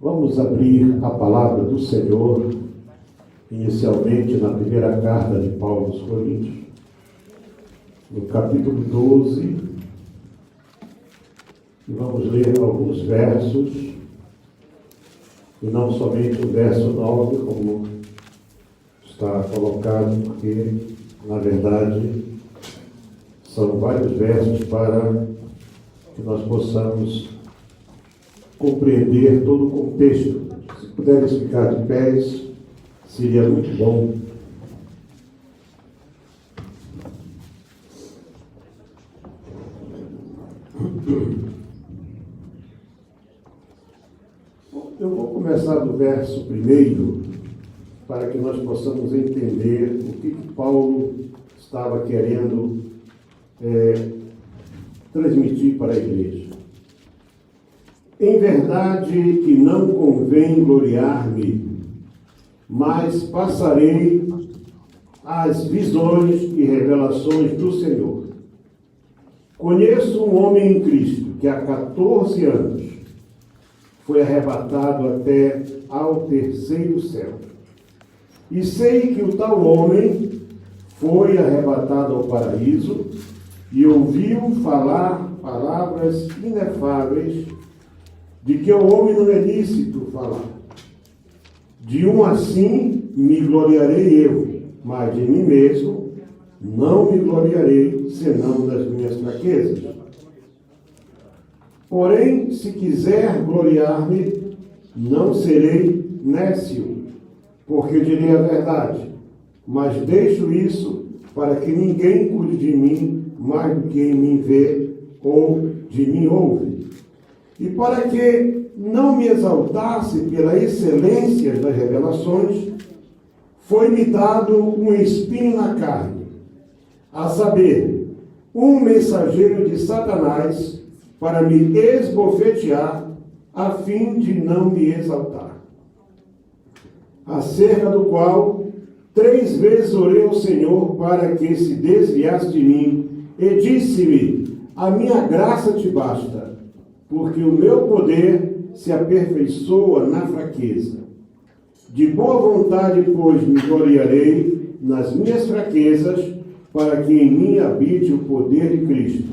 Vamos abrir a palavra do Senhor, inicialmente na primeira carta de Paulo aos Coríntios, no capítulo 12, e vamos ler alguns versos, e não somente o verso 9, como está colocado, porque, na verdade, são vários versos para que nós possamos compreender todo o contexto. Se puderes ficar de pés, seria muito bom. Eu vou começar do verso 1, para que nós possamos entender o que Paulo estava querendo transmitir para a igreja. Em verdade que não convém gloriar-me, mas passarei as visões e revelações do Senhor. Conheço um homem em Cristo que há 14 anos foi arrebatado até ao terceiro céu. E sei que o tal homem foi arrebatado ao paraíso e ouviu falar palavras inefáveis de que ao homem não é lícito falar. De um assim me gloriarei eu, mas de mim mesmo não me gloriarei, senão das minhas fraquezas. Porém, se quiser gloriar-me, não serei nécio, porque direi a verdade, mas deixo isso para que ninguém cuide de mim mais do que em mim vê ou de mim ouve. E para que não me exaltasse pela excelência das revelações, foi-me dado um espinho na carne, a saber, um mensageiro de Satanás para me esbofetear, a fim de não me exaltar. Acerca do qual 3 vezes orei ao Senhor para que se desviasse de mim, e disse-me: a minha graça te basta, porque o meu poder se aperfeiçoa na fraqueza. De boa vontade, pois, me gloriarei nas minhas fraquezas, para que em mim habite o poder de Cristo.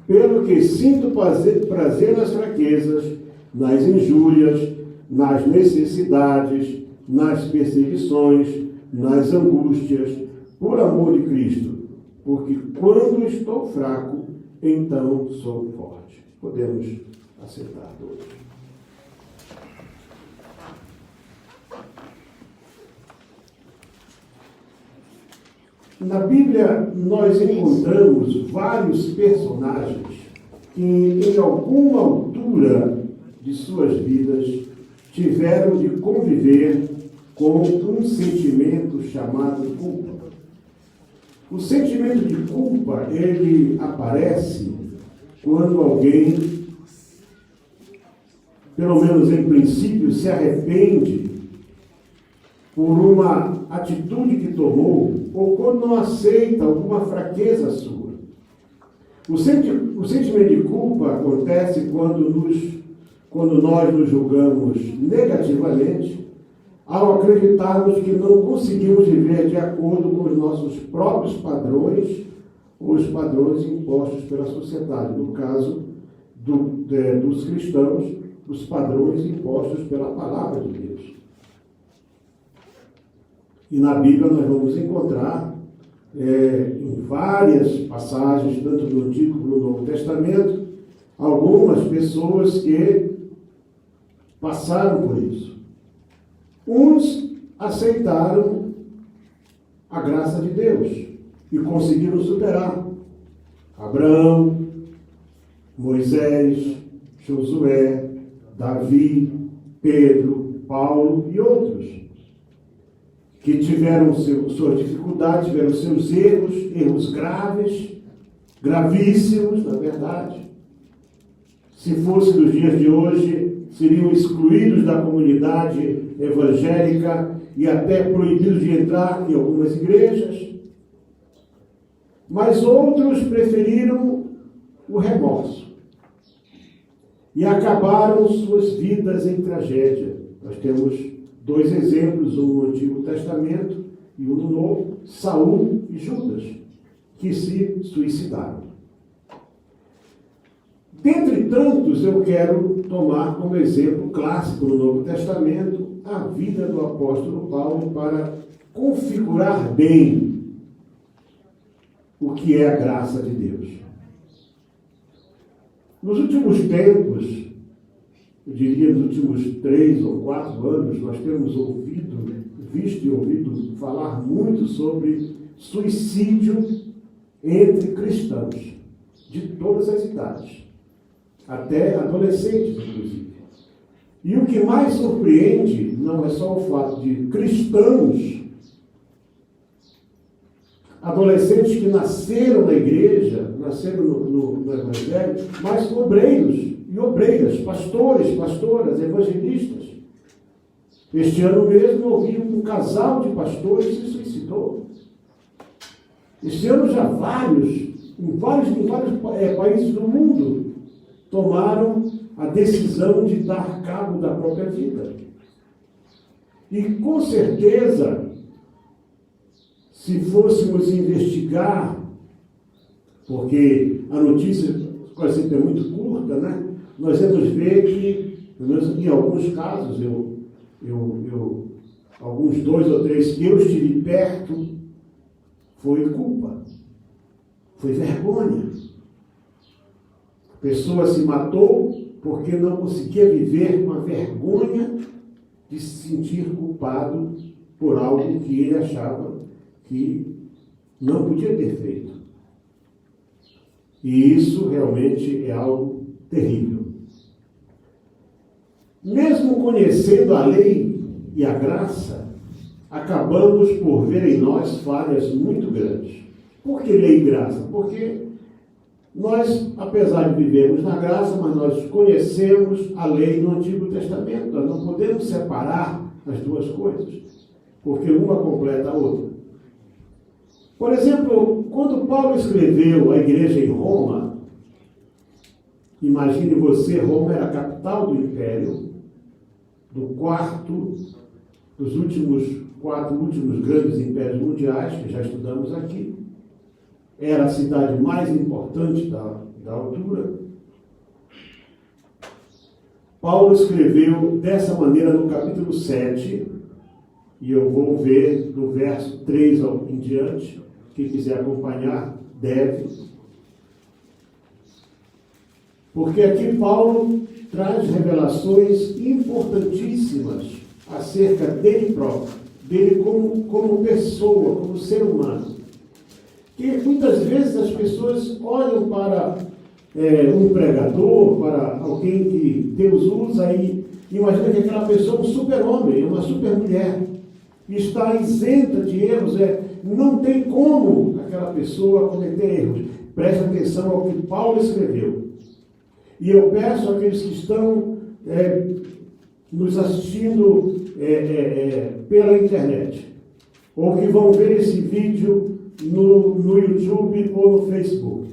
Pelo que sinto prazer nas fraquezas, nas injúrias, nas necessidades, nas perseguições, nas angústias, por amor de Cristo. Porque quando estou fraco, então sou forte. Podemos aceitar todos. Na Bíblia, nós encontramos vários personagens que, em alguma altura de suas vidas, tiveram de conviver com um sentimento chamado culpa. O sentimento de culpa, ele aparece quando alguém, pelo menos em princípio, se arrepende por uma atitude que tomou, ou quando não aceita alguma fraqueza sua. O sentimento de culpa acontece quando nós nos julgamos negativamente, ao acreditarmos que não conseguimos viver de acordo com os nossos próprios padrões, ou os padrões impostos pela sociedade. No caso dos cristãos, os padrões impostos pela palavra de Deus. E na Bíblia nós vamos encontrar em várias passagens, tanto no Antigo como no Novo Testamento, algumas pessoas que passaram por isso. Uns aceitaram a graça de Deus e conseguiram superar. Abraão, Moisés, Josué, Davi, Pedro, Paulo e outros, que tiveram suas dificuldades, tiveram seus erros gravíssimos, na verdade. Se fosse nos dias de hoje, seriam excluídos da comunidade evangélica e até proibidos de entrar em algumas igrejas. Mas outros preferiram o remorso. e acabaram suas vidas em tragédia. Nós temos dois exemplos, um no Antigo Testamento e um no Novo, Saul e Judas, que se suicidaram. Dentre tantos, eu quero tomar como exemplo clássico no Novo Testamento a vida do apóstolo Paulo para configurar bem o que é a graça de Deus. Nos últimos tempos, eu diria nos últimos 3 ou 4 anos, nós temos visto e ouvido falar muito sobre suicídio entre cristãos, de todas as idades, até adolescentes, inclusive. E o que mais surpreende não é só o fato de cristãos, adolescentes que nasceram na igreja, nasceram no Evangelho, mas obreiros e obreiras, pastores, pastoras, evangelistas. Este ano mesmo eu ouvi um casal de pastores se suicidou. Este ano já em vários países do mundo tomaram a decisão de dar cabo da própria vida. E com certeza, se fôssemos investigar, porque a notícia quase sempre é muito curta, né? Nós vamos ver que, pelo menos em alguns casos, alguns 2 ou 3 que eu estive perto, foi culpa, foi vergonha. A pessoa se matou porque não conseguia viver com a vergonha de se sentir culpado por algo que ele achava que não podia ter feito. E isso realmente é algo terrível. Mesmo conhecendo a lei e a graça, acabamos por ver em nós falhas muito grandes. Por que lei e graça? Porque nós, apesar de vivermos na graça, mas nós conhecemos a lei no Antigo Testamento. Nós não podemos separar as duas coisas, porque uma completa a outra. Por exemplo, quando Paulo escreveu a igreja em Roma, imagine você, Roma era a capital do império, dos últimos 4 grandes impérios mundiais, que já estudamos aqui. Era a cidade mais importante da altura. Paulo escreveu dessa maneira no capítulo 7, e eu vou ver do verso 3 em diante. Quem quiser acompanhar, deve. Porque aqui Paulo traz revelações importantíssimas acerca dele próprio, dele como pessoa, como ser humano. Que muitas vezes as pessoas olham para um pregador, para alguém que Deus usa e imagina que aquela pessoa é um super-homem, uma super-mulher, e está isenta de erros, não tem como aquela pessoa cometer erros. Preste atenção ao que Paulo escreveu. E eu peço àqueles que estão nos assistindo pela internet, ou que vão ver esse vídeo no YouTube ou no Facebook,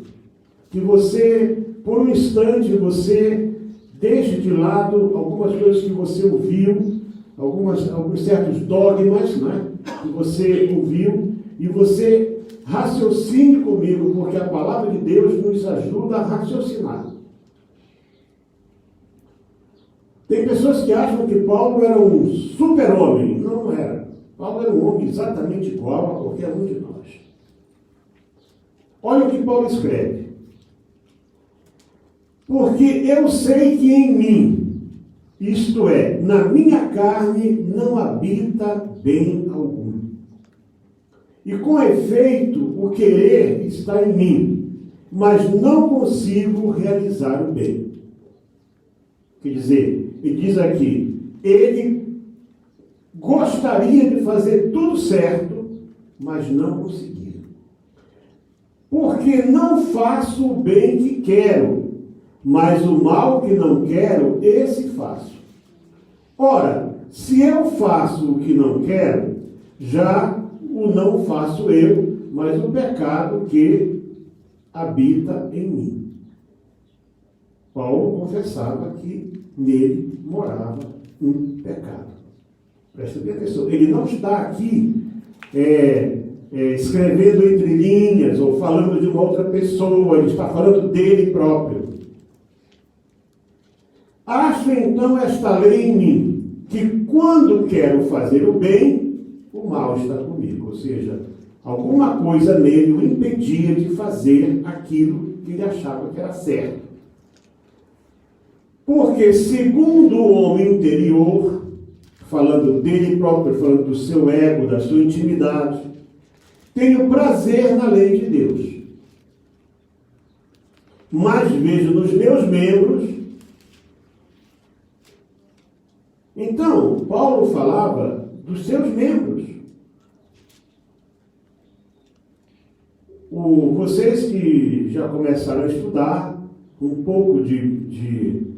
que você, por um instante, você deixe de lado algumas coisas que você ouviu, alguns certos dogmas, né, que você ouviu, e você raciocine comigo, porque a palavra de Deus nos ajuda a raciocinar. Tem pessoas que acham que Paulo era um super-homem. Não era. Paulo era um homem exatamente igual a qualquer um de nós. Olha o que Paulo escreve. Porque eu sei que em mim, isto é, na minha carne, não habita bem algum. E com efeito, o querer está em mim, mas não consigo realizar o bem. Quer dizer, ele diz aqui, ele gostaria de fazer tudo certo, mas não conseguia. Porque não faço o bem que quero, mas o mal que não quero, esse faço. Ora, se eu faço o que não quero, já o não faço eu, mas o pecado que habita em mim. Paulo confessava que nele morava um pecado. Presta bem atenção. Ele não está aqui escrevendo entre linhas ou falando de uma outra pessoa. Ele está falando dele próprio. Acho então esta lei em mim, que quando quero fazer o bem, o mal está comigo. Ou seja, alguma coisa nele o impedia de fazer aquilo que ele achava que era certo. Porque, segundo o homem interior, falando dele próprio, falando do seu ego, da sua intimidade, tenho prazer na lei de Deus. Mas vejo nos meus membros. Então, Paulo falava dos seus membros. Vocês que já começaram a estudar um pouco de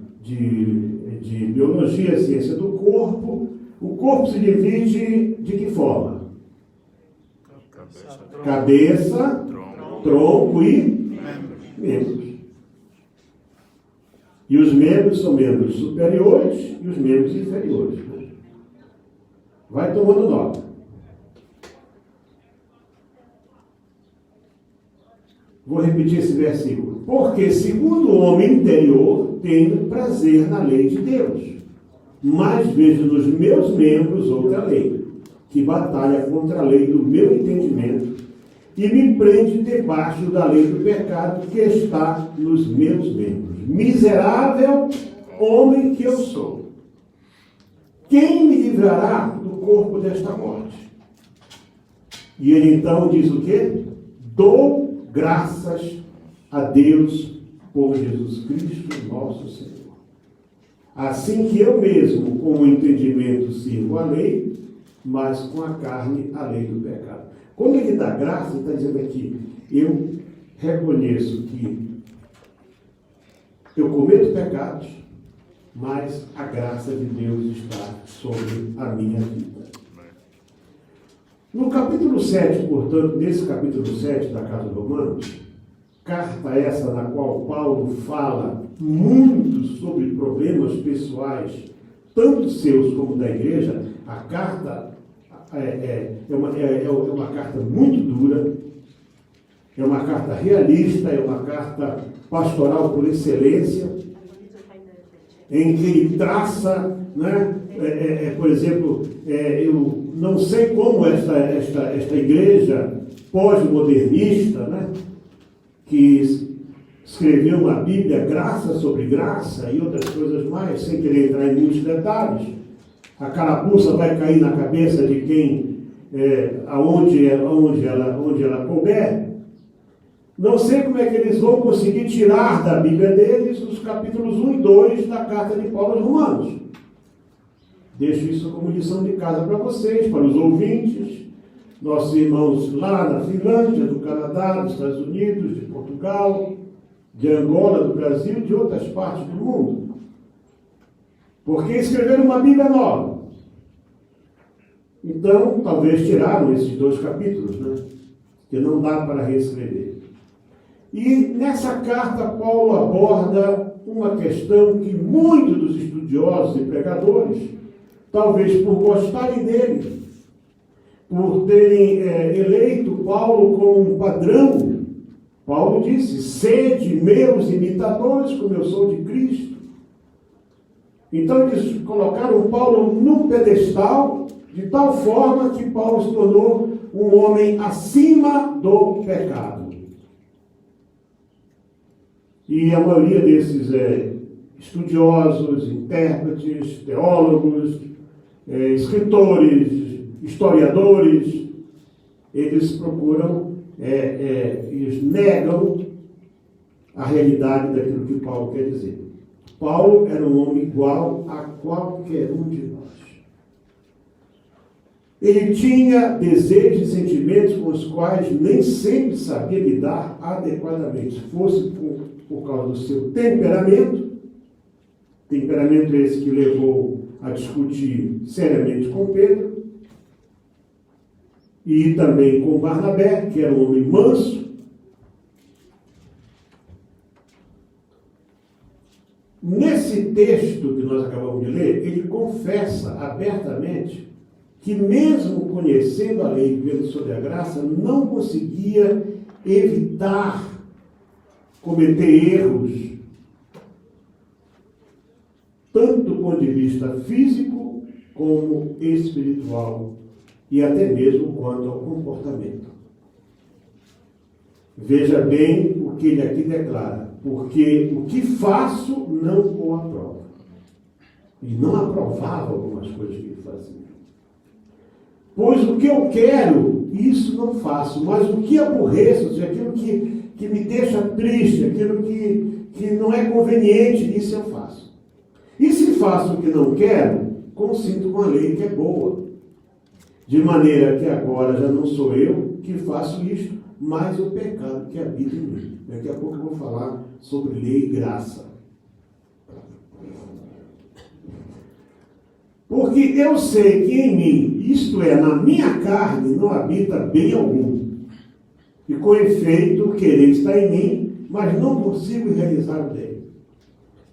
biologia, ciência do corpo, o corpo se divide de que forma? Cabeça, tronco e membros. E os membros são membros superiores e os membros inferiores. Vai tomando nota. Vou repetir esse versículo. Porque, segundo o homem interior, tenho prazer na lei de Deus, mas vejo nos meus membros outra lei, que batalha contra a lei do meu entendimento e me prende debaixo da lei do pecado que está nos meus membros. Miserável homem que eu sou! Quem me livrará do corpo desta morte? E ele então diz o quê? Dou graças a Deus por Jesus Cristo, nosso Senhor. Assim que eu mesmo, com o entendimento, sirvo a lei, mas com a carne, a lei do pecado. Quando ele dá graça, ele está dizendo aqui, eu reconheço que eu cometo pecados, mas a graça de Deus está sobre a minha vida. No capítulo 7, portanto, nesse capítulo 7 da Carta aos Romanos, carta essa na qual Paulo fala muito sobre problemas pessoais, tanto seus como da igreja, a carta é uma carta muito dura, é uma carta realista, é uma carta pastoral por excelência, em que ele traça, né, por exemplo, eu não sei como esta igreja pós-modernista, né, que escreveu uma Bíblia, graça sobre graça e outras coisas mais, sem querer entrar em muitos detalhes, a carapuça vai cair na cabeça de quem, onde ela couber. Não sei como é que eles vão conseguir tirar da Bíblia deles os capítulos 1 e 2 da carta de Paulo aos Romanos. Deixo isso como lição de casa para vocês, para os ouvintes, nossos irmãos lá na Finlândia, do Canadá, dos Estados Unidos, de Portugal, de Angola, do Brasil e de outras partes do mundo. Porque escreveram uma Bíblia nova. Então, talvez tiraram esses 2 capítulos, né? Que não dá para reescrever. E nessa carta, Paulo aborda uma questão que muitos dos estudiosos e pregadores, talvez por gostarem dele, por terem eleito Paulo como um padrão, Paulo disse, sede meus imitadores, como eu sou de Cristo. Então eles colocaram Paulo num pedestal, de tal forma que Paulo se tornou um homem acima do pecado. E a maioria desses estudiosos, intérpretes, teólogos, escritores, historiadores, eles procuram, eles negam a realidade daquilo que Paulo quer dizer. Paulo era um homem igual a qualquer um de nós. Ele tinha desejos e sentimentos com os quais nem sempre sabia lidar adequadamente, fosse por causa do seu temperamento esse que levou a discutir seriamente com Pedro, e também com Barnabé, que era um homem manso. Nesse texto que nós acabamos de ler, ele confessa abertamente que, mesmo conhecendo a lei e vivendo sob a graça, não conseguia evitar cometer erros, tanto do ponto de vista físico como espiritual, e até mesmo quanto ao comportamento. Veja bem o que ele aqui declara: porque o que faço não o aprovo. E não aprovava algumas coisas que ele fazia. Pois o que eu quero, isso não faço, mas o que aborreço, ou seja, aquilo que me deixa triste, aquilo que não é conveniente, isso eu faço. E se faço o que não quero, consinto com a lei que é boa. De maneira que agora já não sou eu que faço isto, mas o pecado que habita em mim. Daqui a pouco eu vou falar sobre lei e graça. Porque eu sei que em mim, isto é, na minha carne, não habita bem algum. E com efeito, o querer está em mim, mas não consigo realizar o bem.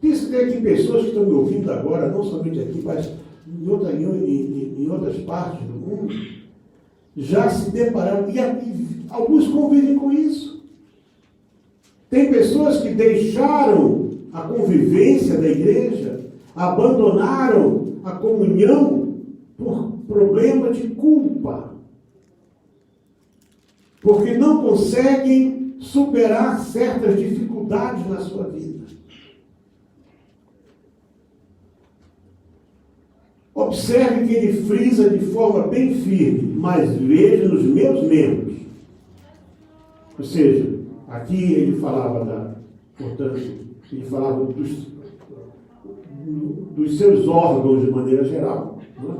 Isso tem aqui pessoas que estão me ouvindo agora, não somente aqui, mas em outras partes do mundo, já se depararam, e alguns convivem com isso. Tem pessoas que deixaram a convivência da igreja, abandonaram a comunhão por problema de culpa, porque não conseguem superar certas dificuldades na sua vida. Observe que ele frisa de forma bem firme: mas veja nos meus membros. Ou seja, aqui ele falava portanto, ele falava dos seus órgãos de maneira geral, né?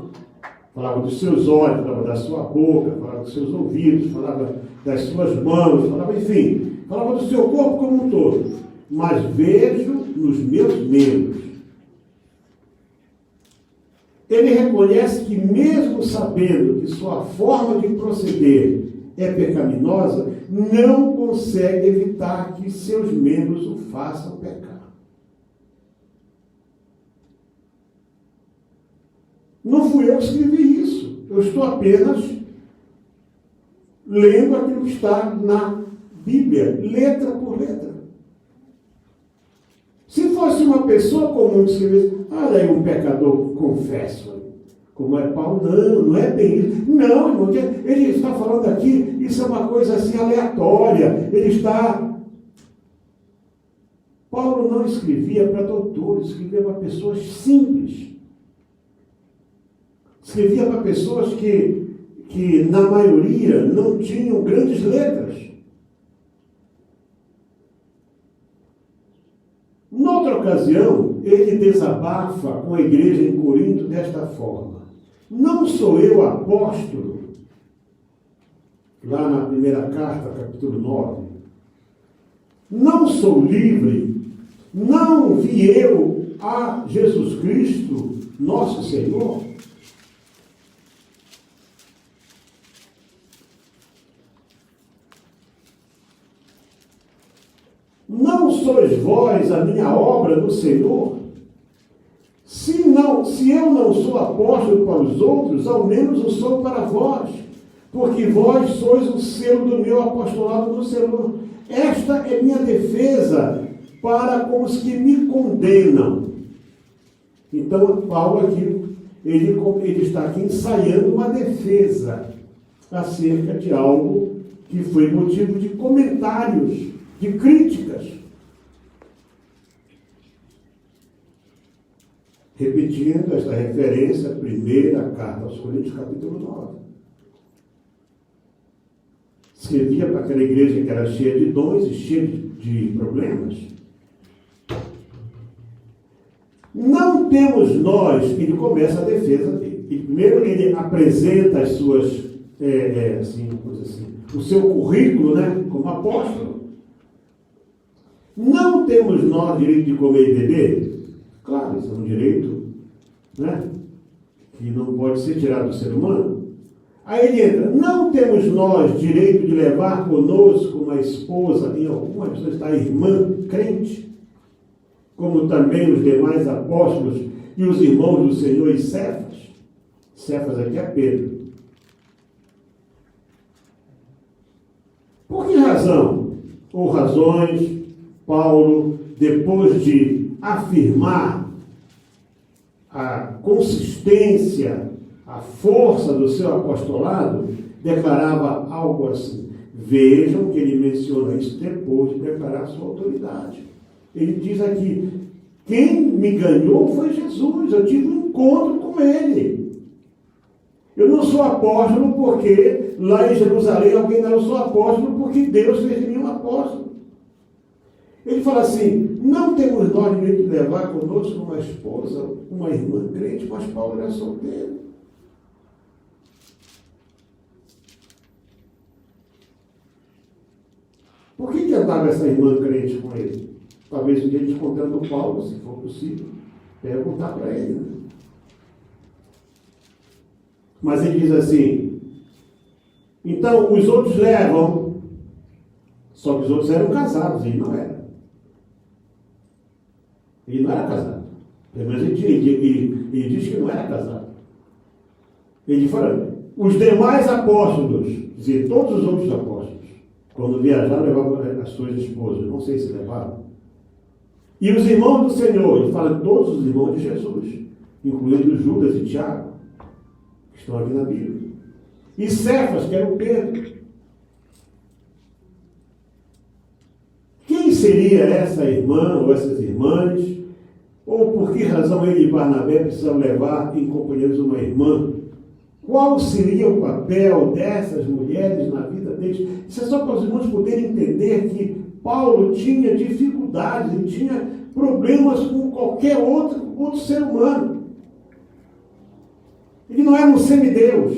Falava dos seus olhos, falava da sua boca, falava dos seus ouvidos, falava das suas mãos, falava, enfim, falava do seu corpo como um todo. Mas vejo nos meus membros. Ele reconhece que, mesmo sabendo que sua forma de proceder é pecaminosa, não consegue evitar que seus membros o façam pecar. Não fui eu que escrevi isso. Eu estou apenas lendo aquilo que está na Bíblia, letra por letra. Se fosse uma pessoa comum que escrevesse, olha aí um pecador, confesso, como é Paulo, não é bem isso. Não, irmão, ele está falando aqui, isso é uma coisa assim aleatória. Paulo não escrevia para doutores, escrevia para pessoas simples. Escrevia para pessoas que, na maioria, não tinham grandes letras. Noutra ocasião, ele desabafa com a igreja em Corinto desta forma: não sou eu apóstolo, lá na primeira carta, capítulo 9, não sou livre, não vi eu a Jesus Cristo, nosso Senhor? Não sois vós a minha obra no Senhor? Se eu não sou apóstolo para os outros, ao menos o sou para vós, porque vós sois o selo do meu apostolado no Senhor. Esta é minha defesa para com os que me condenam. Então, Paulo aqui, ele está aqui ensaiando uma defesa acerca de algo que foi motivo de comentários, de críticas. Repetindo esta referência, a primeira carta aos Coríntios, capítulo 9. Escrevia para aquela igreja que era cheia de dons e cheia de problemas. Não temos nós, ele começa a defesa dele. Primeiro ele apresenta as suas, o seu currículo, né, como apóstolo. Não temos nós direito de comer e beber? Claro, isso é um direito, né, que não pode ser tirado do ser humano. Aí ele entra: não temos nós direito de levar conosco uma esposa, em algumas pessoas está a irmã crente, como também os demais apóstolos e os irmãos do Senhor e Cefas. Cefas aqui é Pedro. Por que razão, ou razões, Paulo, depois de afirmar a consistência, a força do seu apostolado, declarava algo assim? Vejam que ele menciona isso depois de declarar sua autoridade. Ele diz aqui, quem me ganhou foi Jesus, eu tive um encontro com ele. Eu não sou apóstolo porque lá em Jerusalém alguém não, eu sou apóstolo porque Deus fez de mim um apóstolo. Ele fala assim, não temos nós direito de levar conosco uma esposa, uma irmã crente, mas Paulo era solteiro. Por que andava essa irmã crente com ele? Talvez um dia encontrando Paulo, se for possível, perguntar para ele. Né? Mas ele diz assim, então os outros levam, só que os outros eram casados, ele não era. Ele não era casado. Pelo menos ele diz que não era casado. Ele fala, os demais apóstolos, quer dizer, todos os outros apóstolos, quando viajaram, levavam as suas esposas, não sei se levavam. E os irmãos do Senhor, ele fala todos os irmãos de Jesus, incluindo Judas e Tiago, que estão aqui na Bíblia. E Cefas, que era o Pedro. Quem seria essa irmã ou essas irmãs? Ou por que razão ele e Barnabé precisam levar em companheiros uma irmã? Qual seria o papel dessas mulheres na vida deles? Isso é só para os irmãos poderem entender que Paulo tinha dificuldades, ele tinha problemas com qualquer outro ser humano. Ele não era um semideus.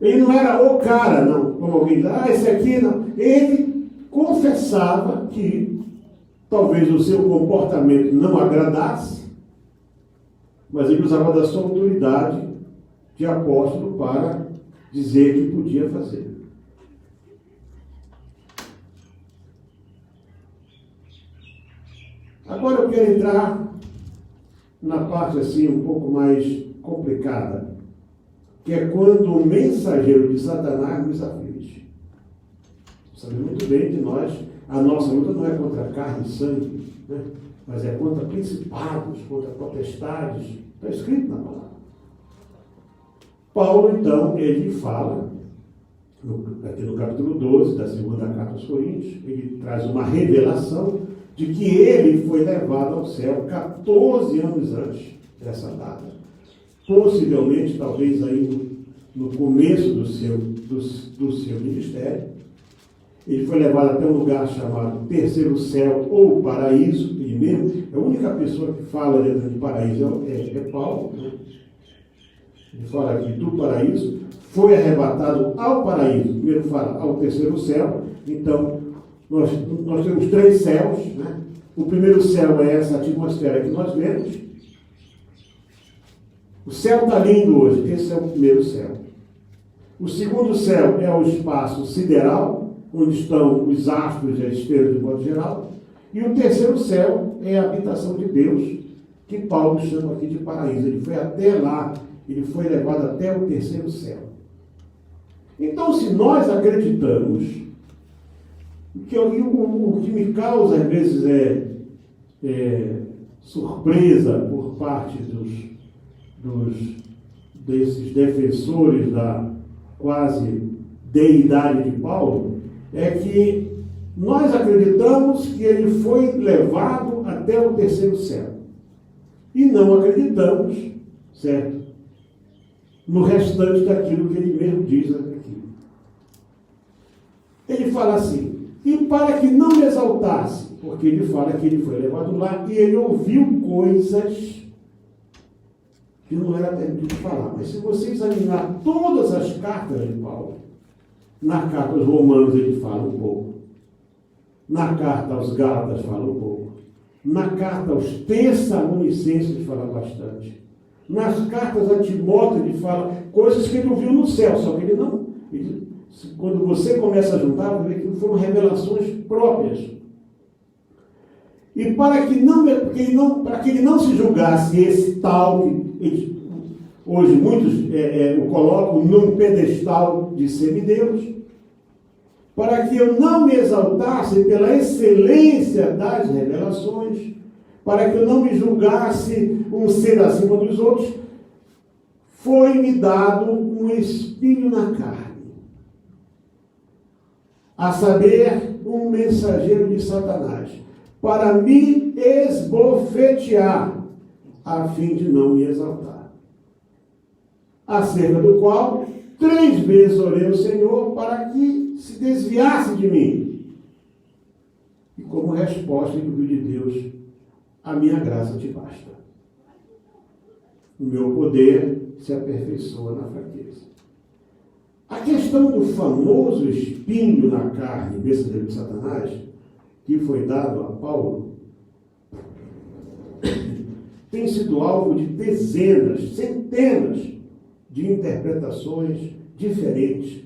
Ele não era o cara, não. Como alguém diz, esse aqui não. Ele confessava que talvez o seu comportamento não agradasse, mas ele usava da sua autoridade de apóstolo para dizer que podia fazer. Agora eu quero entrar na parte assim um pouco mais complicada, que é quando o mensageiro de Satanás nos aflige. Sabemos muito bem que a nossa luta não é contra carne e sangue, né? Mas é contra principados, contra potestades. Está escrito na palavra. Paulo, então, ele fala, aqui no capítulo 12 da segunda carta aos Coríntios, ele traz uma revelação de que ele foi levado ao céu 14 anos antes dessa data. Possivelmente, talvez aí no começo do seu ministério. Ele foi levado até um lugar chamado Terceiro Céu ou Paraíso, ele mesmo. A única pessoa que fala dentro de paraíso é Paulo. Né? Ele fala aqui do paraíso, foi arrebatado ao paraíso. Primeiro fala ao terceiro céu. Então, nós temos 3 céus. Né? O primeiro céu é essa atmosfera que nós vemos. O céu está lindo hoje, esse é o primeiro céu. O segundo céu é o espaço sideral, onde estão os astros e as estrelas de modo geral. E o terceiro céu é a habitação de Deus, que Paulo chama aqui de paraíso. Ele foi até lá, ele foi levado até o terceiro céu. Então, se nós acreditamos, o que me causa às vezes é surpresa por parte desses defensores da quase deidade de Paulo, é que nós acreditamos que ele foi levado até o terceiro céu. E não acreditamos, certo? No restante daquilo que ele mesmo diz aqui. Ele fala assim, e para que não me exaltasse, porque ele fala que ele foi levado lá e ele ouviu coisas que não era permitido falar. Mas se você examinar todas as cartas de Paulo, na carta aos Romanos ele fala um pouco, na carta aos Gálatas fala um pouco, na carta aos Tessalonicenses ele fala bastante, nas cartas a Timóteo ele fala coisas que ele ouviu no céu, só que ele não, quando você começa a juntar, você vê que foram revelações próprias E para que ele não se julgasse esse tal, que hoje muitos o colocam num pedestal de semideus, para que eu não me exaltasse pela excelência das revelações, para que eu não me julgasse um ser acima dos outros, foi-me dado um espinho na carne, a saber, um mensageiro de Satanás, para me esbofetear, a fim de não me exaltar. Acerca do qual 3 vezes orei ao Senhor para que se desviasse de mim. E como resposta, ele ouviu de Deus: a minha graça te basta. O meu poder se aperfeiçoa na fraqueza. A questão do famoso espinho na carne, mensageiro de Satanás, que foi dado a Paulo, tem sido alvo de dezenas, centenas de interpretações diferentes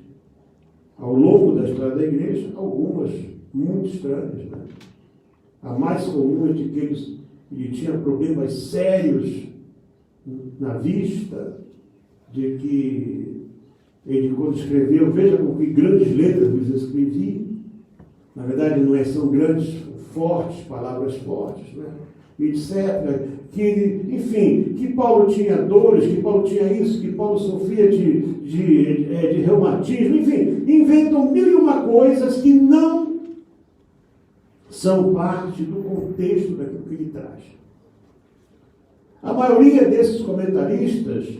ao longo da história da igreja, algumas muito estranhas, né? A mais comum é de que ele tinha problemas sérios na vista, de que ele, quando escreveu, veja com que grandes letras vos escrevi. Na verdade, não são grandes, fortes, palavras fortes, né? Etc. Que ele, enfim, que Paulo tinha dores, que Paulo tinha isso, que Paulo sofria de reumatismo, enfim, inventam 1001 coisas que não são parte do contexto daquilo que ele traz. A maioria desses comentaristas,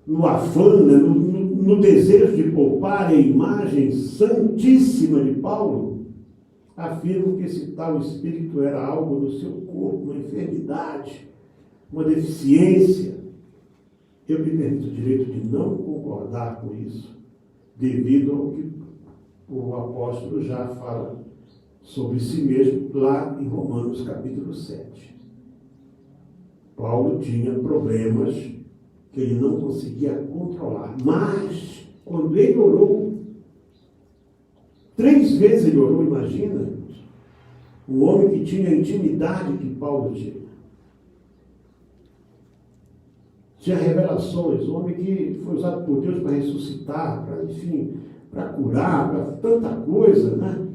no afã, né, no desejo de poupar a imagem santíssima de Paulo, afirmam que esse tal espírito era algo no seu corpo, uma enfermidade, uma deficiência. Eu me permito o direito de não concordar com isso, devido ao que o apóstolo já fala sobre si mesmo lá em Romanos capítulo 7. Paulo tinha problemas que ele não conseguia controlar, mas quando ele orou, 3 vezes ele orou, imagina, um homem que tinha a intimidade que Paulo tinha. Tinha revelações, um homem que foi usado por Deus para ressuscitar, para, enfim, para curar, para tanta coisa, né?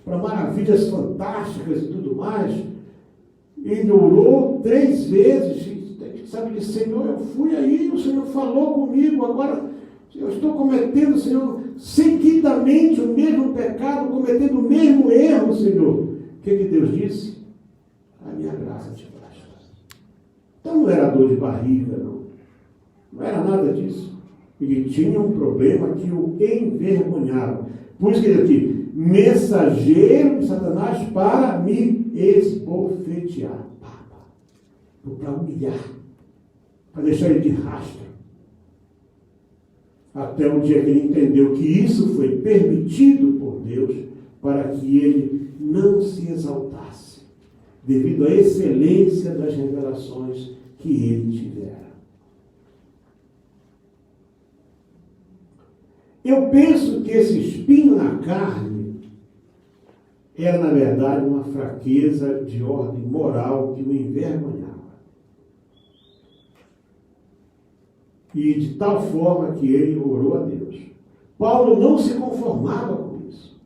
Para maravilhas fantásticas e tudo mais. Ele orou 3 vezes, sabe, disse: Senhor, eu fui aí, o Senhor falou comigo, agora eu estou cometendo, Senhor, seguidamente o mesmo pecado, cometendo o mesmo erro, Senhor. O que Deus disse? A minha graça te basta. Então não era dor de barriga, não. Não era nada disso. Ele tinha um problema que o envergonhava. Por isso que ele aqui, mensageiro de Satanás para me esbofetear. Para humilhar. Para deixar ele de rastro. Até o dia que ele entendeu que isso foi permitido por Deus para que ele não se exaltasse, devido à excelência das revelações que ele tivera. Eu penso que esse espinho na carne era, na verdade, uma fraqueza de ordem moral que o envergonhava. E de tal forma que ele orou a Deus. Paulo não se conformava com isso.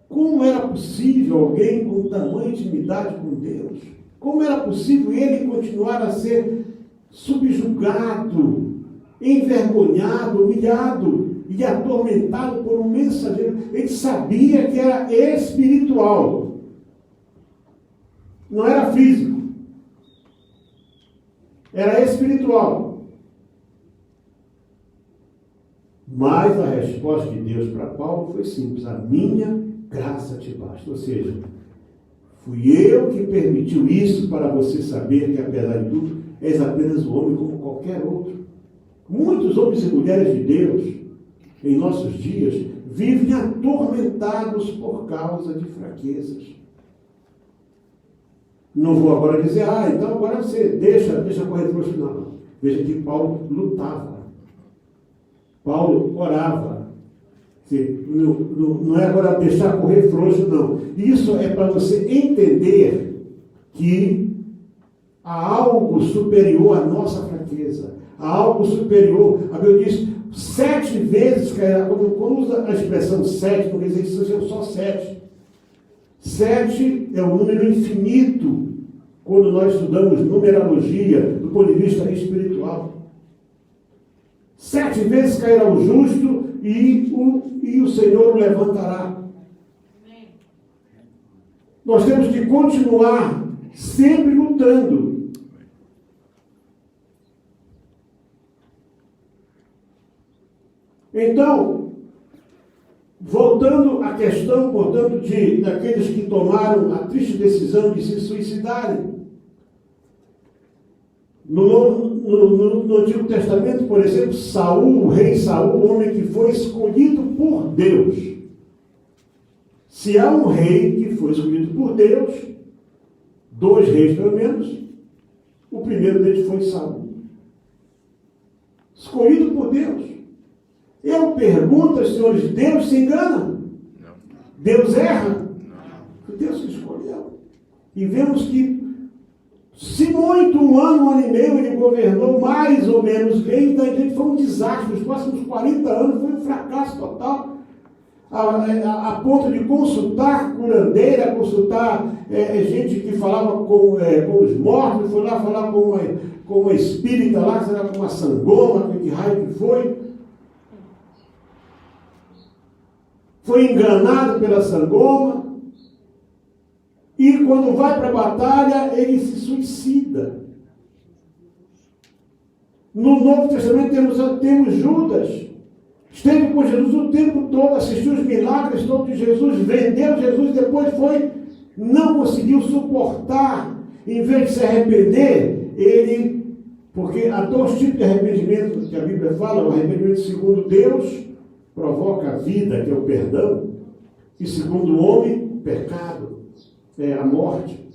Como era possível alguém com tamanha intimidade com Deus? Como era possível ele continuar a ser subjugado, envergonhado, humilhado e atormentado por um mensageiro? Ele sabia que era espiritual, não era físico, era espiritual. Mas a resposta de Deus para Paulo foi simples: a minha graça te basta. Ou seja, fui eu que permitiu isso para você saber que, apesar de tudo, és apenas um homem como qualquer outro. Muitos homens e mulheres de Deus, em nossos dias, vivem atormentados por causa de fraquezas. Não vou agora dizer: então agora você deixa correr para o final. Veja que Paulo lutava. Paulo orava, Não é agora deixar correr frouxo, não. Isso é para você entender que há algo superior à nossa fraqueza. Há algo superior. A Bíblia diz 7 vezes, quando usa a expressão 7, não quer dizer que sejam só 7. 7 é um número infinito quando nós estudamos numerologia do ponto de vista espiritual. 7 vezes cairá o justo e o Senhor o levantará. Nós temos que continuar sempre lutando. Então, voltando à questão, portanto, daqueles que tomaram a triste decisão de se suicidarem. No Antigo Testamento, por exemplo, Saul, o rei Saul, o homem que foi escolhido por Deus. Se há um rei que foi escolhido por Deus, 2 reis pelo menos, o primeiro deles foi Saul. Escolhido por Deus. Eu pergunto, senhores, Deus se engana? Não. Deus erra? Não. Deus que escolheu. E vemos que, se muito, 1 ano, 1 ano e meio, ele governou mais ou menos bem, então foi um desastre. Os próximos 40 anos foi um fracasso total. A ponto de consultar curandeira, consultar gente que falava com os mortos, foi lá falar com uma espírita lá, sei lá, com uma sangoma, que raio que foi. Foi enganado pela sangoma. E quando vai para a batalha, ele se suicida. No Novo Testamento temos Judas. Esteve com Jesus o tempo todo, assistiu os milagres todos de Jesus, vendeu Jesus, depois não conseguiu suportar. Em vez de se arrepender, porque há 2 tipos de arrependimento que a Bíblia fala: o arrependimento segundo Deus provoca a vida, que é o perdão, e segundo o homem, pecado, é a morte.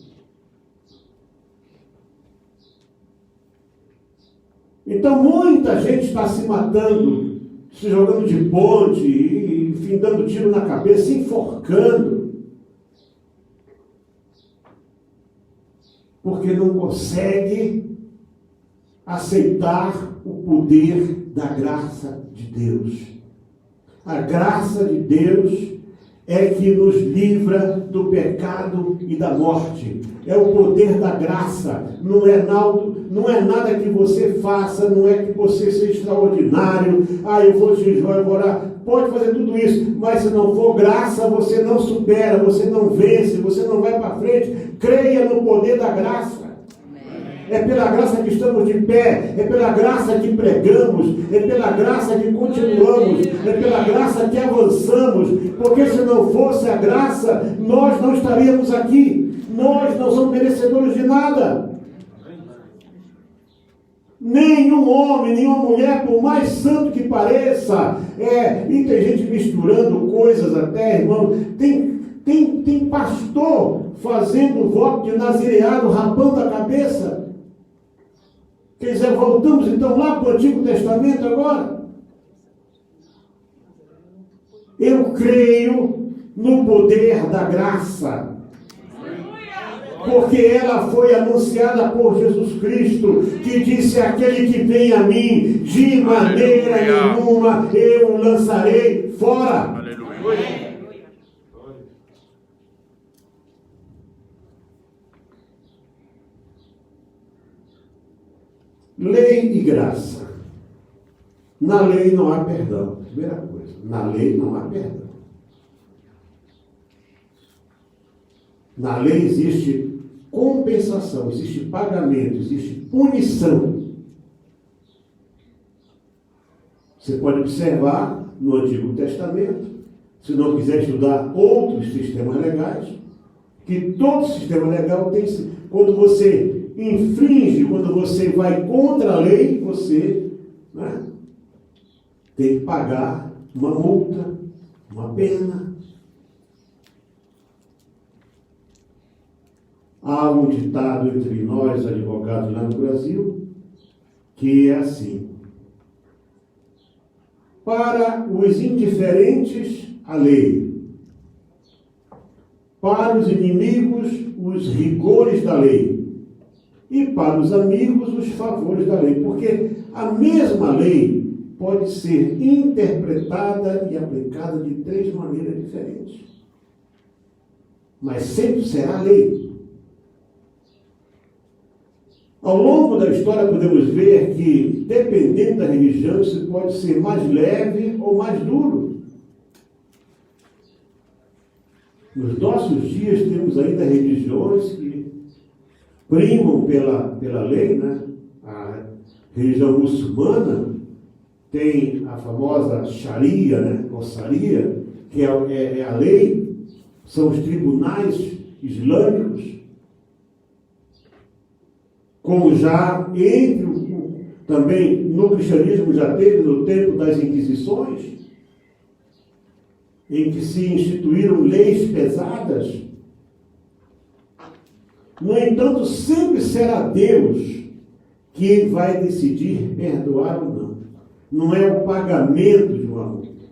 Então muita gente está se matando, se jogando de ponte, enfim, dando tiro na cabeça, se enforcando, porque não consegue aceitar o poder da graça de Deus. A graça de Deus é que nos livra do pecado e da morte. É o poder da graça. Não é nada que você faça, não é que você seja extraordinário. Eu vou jejuar, eu vou orar. Pode fazer tudo isso, mas se não for graça, você não supera, você não vence, você não vai para frente. Creia no poder da graça. É pela graça que estamos de pé, é pela graça que pregamos, é pela graça que continuamos, é pela graça que avançamos, porque se não fosse a graça, nós não estaríamos aqui, nós não somos merecedores de nada. Nenhum homem, nenhuma mulher, por mais santo que pareça, e tem gente misturando coisas até, irmão, tem pastor fazendo voto de nazireado, rapando a cabeça. Quer dizer, voltamos então lá para o Antigo Testamento agora. Eu creio no poder da graça, porque ela foi anunciada por Jesus Cristo, que disse: aquele que vem a mim, de maneira nenhuma eu o lançarei fora. Aleluia. Lei e graça. Na lei não há perdão. Primeira coisa, na lei não há perdão. Na lei existe compensação, existe pagamento, existe punição. Você pode observar no Antigo Testamento, se não quiser estudar outros sistemas legais, que todo sistema legal tem, quando você infringe, quando você vai contra a lei, você tem que pagar uma multa, uma pena. Há um ditado entre nós, advogados lá no Brasil, que é assim: Para os indiferentes, a lei. Para os inimigos, os rigores da lei. E para os amigos, os favores da lei. Porque a mesma lei pode ser interpretada e aplicada de 3 maneiras diferentes. Mas sempre será lei. Ao longo da história podemos ver que, dependendo da religião, isso pode ser mais leve ou mais duro. Nos nossos dias temos ainda religiões que primam pela lei, né? A religião muçulmana tem a famosa Sharia, né? Ou Sharia, que é a lei, são os tribunais islâmicos. Como já também no cristianismo já teve no tempo das Inquisições, em que se instituíram leis pesadas. No entanto, sempre será Deus que vai decidir perdoar ou não. Não é o pagamento de uma multa.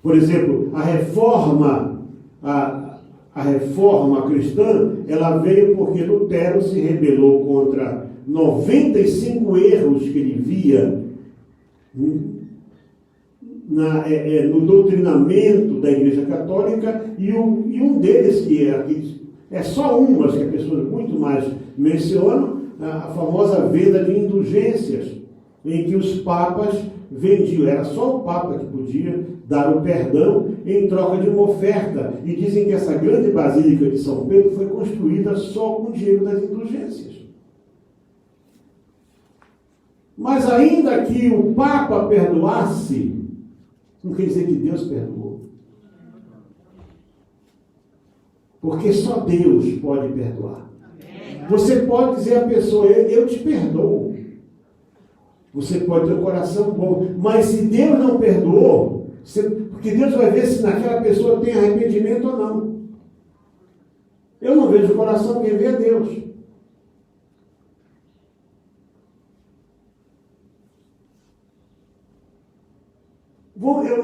Por exemplo, a reforma cristã, ela veio porque Lutero se rebelou contra 95 erros que ele via no doutrinamento da Igreja Católica, e um deles, que é só um, mas que as pessoas muito mais mencionam, a famosa venda de indulgências, em que os papas vendiam, era só o papa que podia dar o perdão em troca de uma oferta. E dizem que essa grande basílica de São Pedro foi construída só com o dinheiro das indulgências. Mas ainda que o papa perdoasse, não quer dizer que Deus perdoou. Porque só Deus pode perdoar. Você pode dizer à pessoa, eu te perdoo. Você pode ter um coração bom. Mas se Deus não perdoou, porque Deus vai ver se naquela pessoa tem arrependimento ou não. Eu não vejo o coração, quem vê é Deus.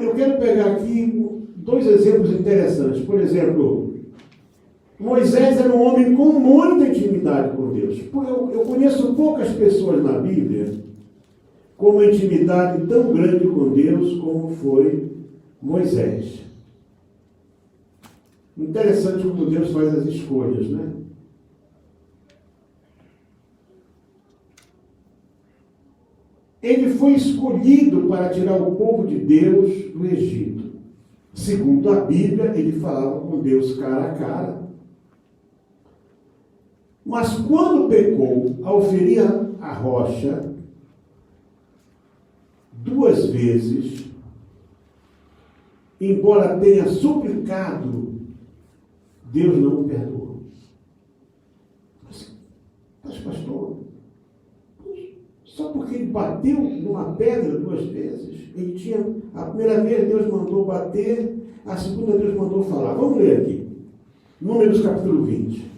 Eu quero pegar aqui 2 exemplos interessantes. Por exemplo, Moisés era um homem com muita intimidade com Deus. Eu conheço poucas pessoas na Bíblia com uma intimidade tão grande com Deus como foi Moisés. Interessante como Deus faz as escolhas, né? Ele foi escolhido para tirar o povo de Deus do Egito. Segundo a Bíblia, ele falava com Deus cara a cara. Mas quando pecou, ao ferir a rocha 2 vezes, embora tenha suplicado, Deus não o perdoou. Mas pastor, só porque ele bateu numa pedra 2 vezes, a primeira vez Deus mandou bater, a segunda Deus mandou falar. Vamos ler aqui. Números capítulo 20.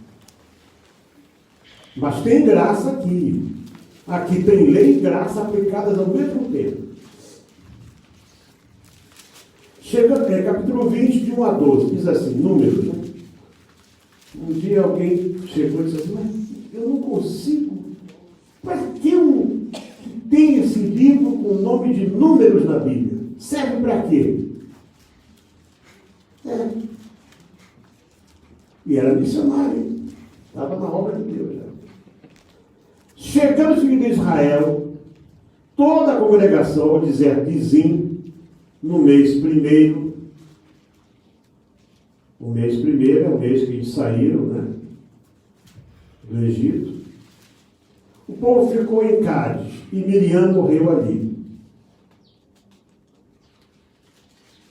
Mas tem graça aqui. Aqui tem lei e graça aplicadas ao mesmo tempo. Capítulo 20, de 1 a 12, diz assim, Números. Né? Um dia alguém chegou e disse assim, mas eu não consigo. Para que tem esse livro com o nome de Números na Bíblia? Serve para quê? E era missionário. Estava na obra de Deus. Já. Chegando os filhos de Israel, toda a congregação, ao dizer Dizim, no mês primeiro, o mês primeiro é o mês que eles saíram, né, do Egito, o povo ficou em Cádiz e Miriam morreu ali.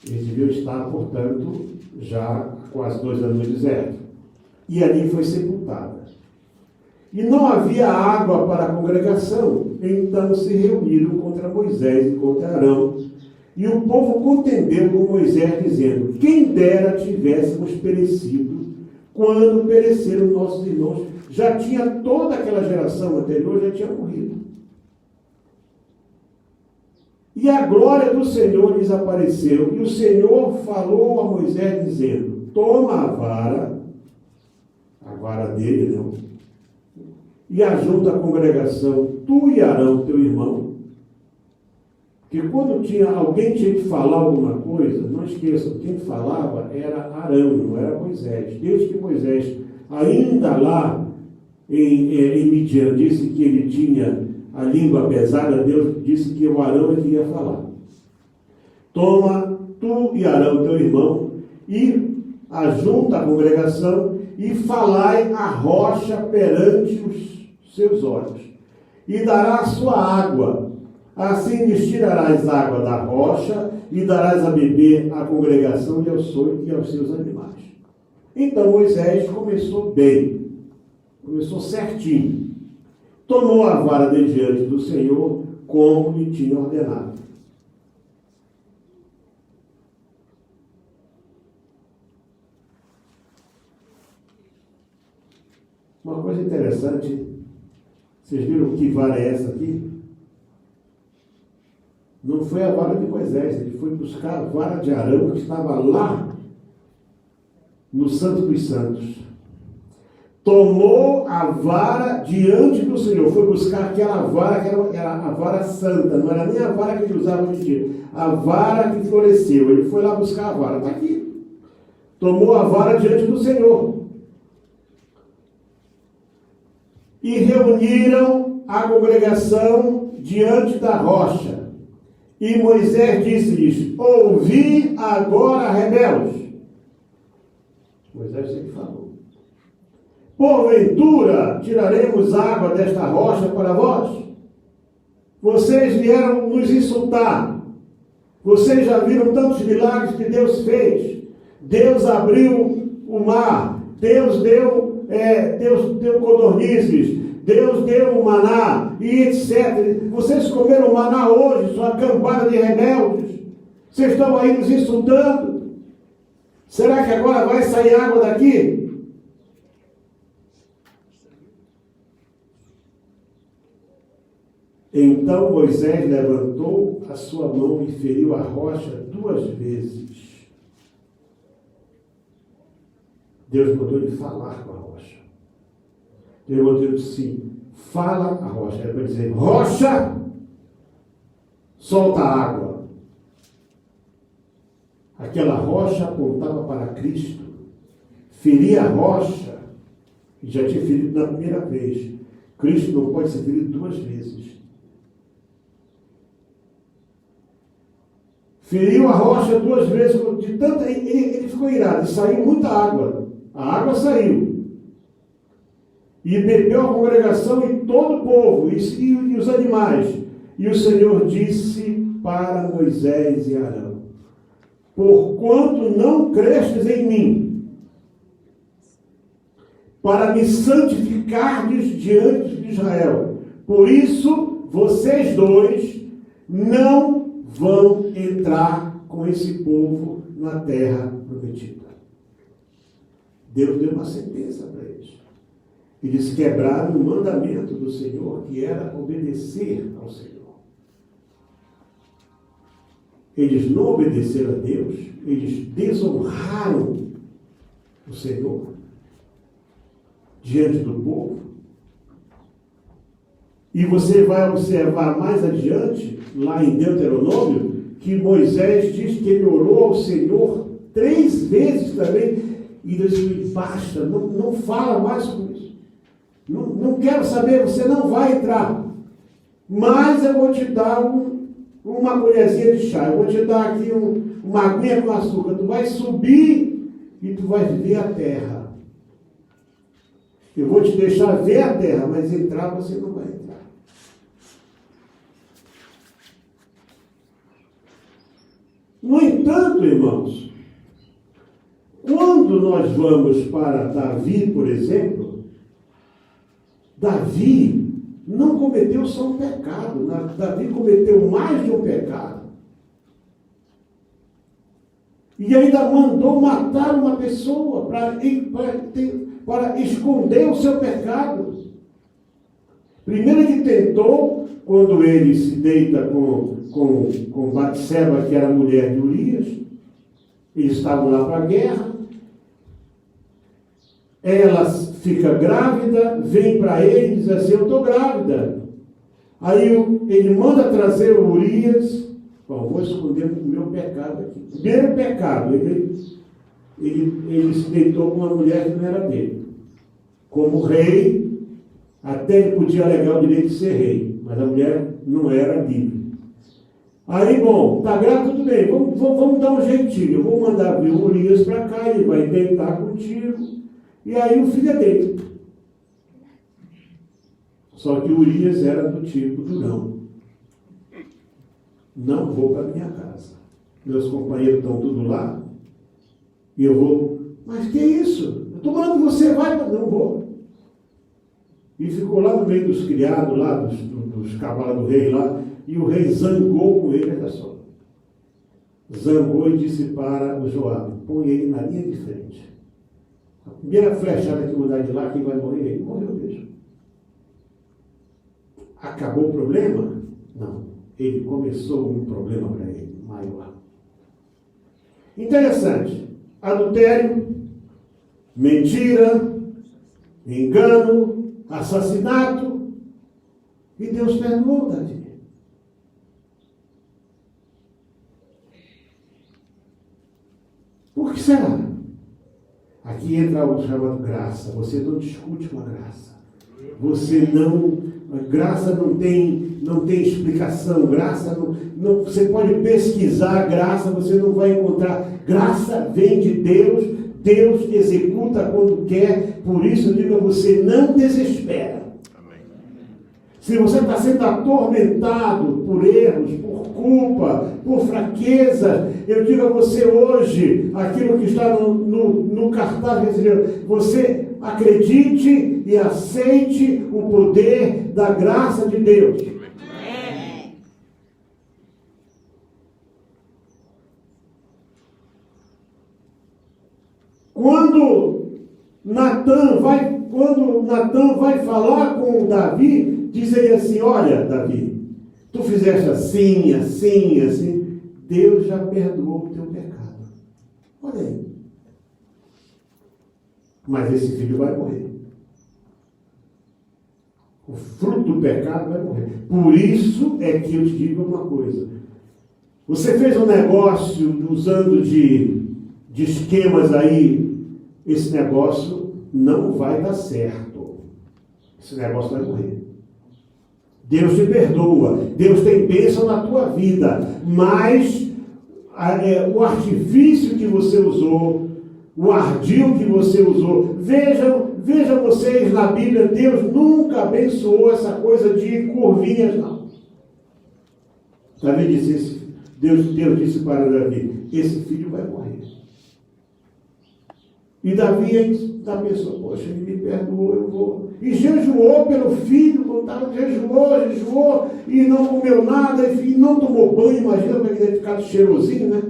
Eles deviam estar, portanto, já há quase 2 anos no deserto. E ali foi sepultada. E não havia água para a congregação, então se reuniram contra Moisés e contra Arão. E o povo contendeu com Moisés, dizendo, quem dera tivéssemos perecido quando pereceram nossos irmãos. Já tinha toda aquela geração anterior, já tinha morrido. E a glória do Senhor lhes apareceu. E o Senhor falou a Moisés, dizendo: toma a vara dele, não, e ajunta a congregação, tu e Arão, teu irmão. Porque quando alguém tinha que falar alguma coisa, não esqueçam, quem falava era Arão, não era Moisés. Desde que Moisés, ainda lá em Midian, disse que ele tinha a língua pesada, Deus disse que o Arão é que ia falar. Toma tu e Arão, teu irmão, e ajunta a congregação, e falai a rocha perante os seus olhos, e dará a sua água. Assim lhes tirarás água da rocha, e darás a beber à congregação e aos seus animais. Então Moisés começou bem, começou certinho. Tomou a vara de diante do Senhor, como lhe tinha ordenado. Uma coisa interessante, vocês viram que vara é essa aqui? Não foi a vara de Moisés, ele foi buscar a vara de Arão, que estava lá no Santo dos Santos. Tomou a vara diante do Senhor, foi buscar aquela vara que era a vara santa, não era nem a vara que ele usava hoje em dia, a vara que floresceu. Ele foi lá buscar a vara, está aqui. Tomou a vara diante do Senhor. E reuniram a congregação diante da rocha. E Moisés disse-lhes: ouvi agora, rebeldes. Moisés sempre falou: porventura tiraremos água desta rocha para vós? Vocês vieram nos insultar. Vocês já viram tantos milagres que Deus fez. Deus abriu o mar. Deus deu codornizes, Deus deu o maná, e etc. Vocês comeram maná hoje, sua cambada de rebeldes. Vocês estão aí nos insultando. Será que agora vai sair água daqui? Então Moisés levantou a sua mão e feriu a rocha 2 vezes. Deus mandou ele falar com a rocha. Deus mandou ele assim: fala a rocha. Ele vai dizer: rocha, solta a água. Aquela rocha apontava para Cristo. Ferir a rocha, e já tinha ferido na primeira vez. Cristo não pode ser ferido 2 vezes. Feriu a rocha 2 vezes, de tanto ele ficou irado, e saiu muita água. A água saiu. E bebeu a congregação e todo o povo, e os animais. E o Senhor disse para Moisés e Arão: porquanto não crestes em mim, para me santificardes diante de Israel, por isso vocês 2 não vão entrar com esse povo na terra prometida. Deus deu uma sentença para eles. Eles quebraram o mandamento do Senhor, que era obedecer ao Senhor. Eles não obedeceram a Deus, eles desonraram o Senhor diante do povo. E você vai observar mais adiante, lá em Deuteronômio, que Moisés diz que ele orou ao Senhor 3 vezes também. E Deus disse: basta, não fala mais com isso. Não quero saber, você não vai entrar. Mas eu vou te dar uma colherzinha de chá. Eu vou te dar aqui uma aguinha com açúcar. Tu vai subir e tu vai ver a terra. Eu vou te deixar ver a terra, mas entrar você não vai entrar. No entanto, irmãos, quando nós vamos para Davi, por exemplo, Davi não cometeu só um pecado. Davi cometeu mais de um pecado. E ainda mandou matar uma pessoa para esconder o seu pecado. Primeiro ele tentou, quando ele se deita com Batseba, que era a mulher de Urias, eles estavam lá para a guerra, ela fica grávida, vem para ele e diz assim, eu estou grávida. Aí ele manda trazer o Urias, vou esconder o meu pecado aqui. Primeiro pecado, ele se deitou com uma mulher que não era dele. Como rei, até ele podia alegar o direito de ser rei, mas a mulher não era livre. Aí, bom, está grávida, tudo bem, vamos dar um jeitinho. Eu vou mandar vir o Urias para cá, ele vai deitar contigo, e aí o filho é dele. Só que o Urias era do tipo do não. Não vou para minha casa. Meus companheiros estão tudo lá, e eu vou. Mas que é isso? Eu estou mandando você, vai, mas não vou. E ficou lá no meio dos criados, lá, dos cavalos do rei lá, e o rei zangou com ele, olha só. Zangou e disse para o Joabe, põe ele na linha de frente. A primeira flechada que mudar de lá, quem vai morrer? Ele morreu mesmo. Acabou o problema? Não. Ele começou um problema para ele, maior. Interessante. Adultério, mentira, engano, assassinato. E Deus perdoou, Davi. Por que será? Aqui entra o chamado graça. Você não discute com a graça. Você não... A graça não tem explicação. Graça não... Você pode pesquisar graça, você não vai encontrar. Graça vem de Deus. Deus executa quando quer. Por isso eu digo a você, não desespera. Se você está sendo atormentado por erros, por culpa, por fraqueza, eu digo a você hoje, aquilo que está no cartaz brasileiro, você acredite e aceite o poder da graça de Deus. Quando Natan vai falar com Davi, diz ele assim, olha, Davi, tu fizeste assim, assim, assim, Deus já perdoou o teu pecado. Olha aí. Mas esse filho vai morrer. O fruto do pecado vai morrer. Por isso é que eu te digo uma coisa. Você fez um negócio usando de esquemas aí, esse negócio não vai dar certo. Esse negócio vai morrer. Deus te perdoa, Deus tem bênção na tua vida, mas o artifício que você usou, o ardil que você usou, vejam vocês na Bíblia, Deus nunca abençoou essa coisa de curvinhas, não. Davi disse, Deus disse para Davi, esse filho vai morrer. E Davi pensou, poxa, ele me perdoou, eu vou. E jejuou pelo filho, jejuou, e não comeu nada, e não tomou banho, imagina como ele deve ficar cheirosinho, né?